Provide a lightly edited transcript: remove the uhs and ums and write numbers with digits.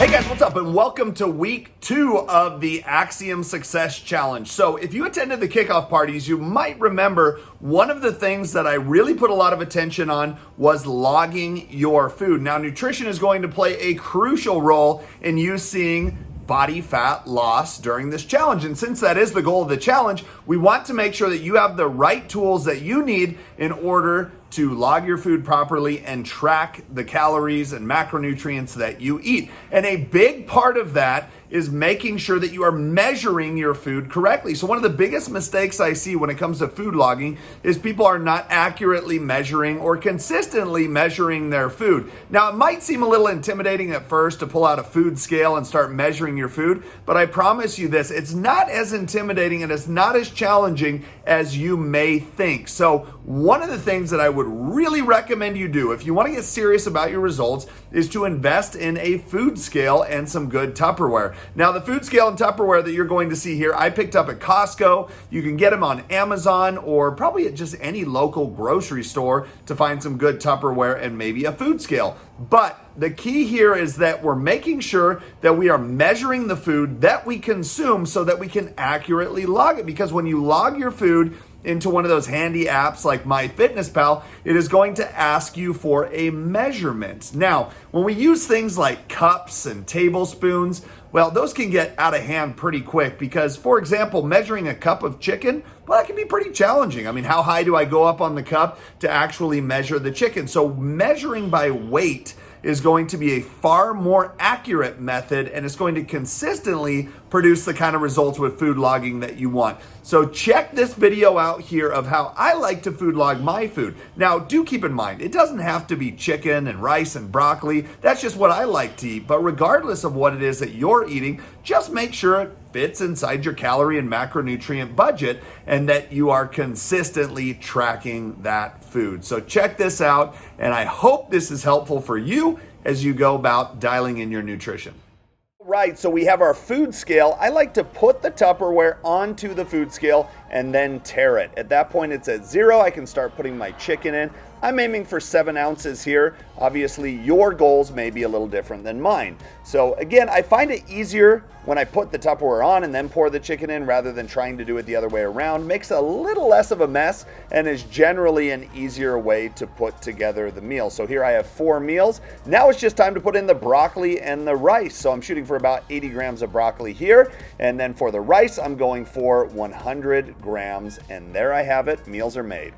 Hey guys, what's up? And welcome to week 2 of the Axiom Success Challenge. So if you attended the kickoff parties, you might remember one of the things that I really put a lot of attention on was logging your food. Now, nutrition is going to play a crucial role in you seeing body fat loss during this challenge. And since that is the goal of the challenge, we want to make sure that you have the right tools that you need in order to log your food properly and track the calories and macronutrients that you eat. And a big part of that is making sure that you are measuring your food correctly. So one of the biggest mistakes I see when it comes to food logging is people are not accurately measuring or consistently measuring their food. Now, it might seem a little intimidating at first to pull out a food scale and start measuring your food, but I promise you this, it's not as intimidating and it's not as challenging as you may think. So one of the things that I would really recommend you do if you want to get serious about your results is to invest in a food scale and some good Tupperware. Now, the food scale and Tupperware that you're going to see here, I picked up at Costco. You can get them on Amazon or probably at just any local grocery store to find some good Tupperware and maybe a food scale. But the key here is that we're making sure that we are measuring the food that we consume so that we can accurately log it. Because when you log your food into one of those handy apps like MyFitnessPal, it is going to ask you for a measurement. Now, when we use things like cups and tablespoons, well, those can get out of hand pretty quick because, for example, measuring a cup of chicken, well, that can be pretty challenging. I mean, how high do I go up on the cup to actually measure the chicken? So measuring by weight is going to be a far more accurate method and it's going to consistently produce the kind of results with food logging that you want. So check this video out here of how I like to food log my food. Now, do keep in mind, it doesn't have to be chicken and rice and broccoli. That's just what I like to eat. But regardless of what it is that you're eating, just make sure it fits inside your calorie and macronutrient budget and that you are consistently tracking that food. So check this out, and I hope this is helpful for you as you go about dialing in your nutrition. Right, so we have our food scale. I like to put the Tupperware onto the food scale and then tare it. At that point, it's at 0. I can start putting my chicken in. I'm aiming for 7 ounces here. Obviously, your goals may be a little different than mine. So again, I find it easier when I put the Tupperware on and then pour the chicken in rather than trying to do it the other way around. Makes a little less of a mess and is generally an easier way to put together the meal. So here I have 4 meals. Now it's just time to put in the broccoli and the rice. So I'm shooting for about 80 grams of broccoli here. And then for the rice, I'm going for 100 grams. And there I have it. Meals are made.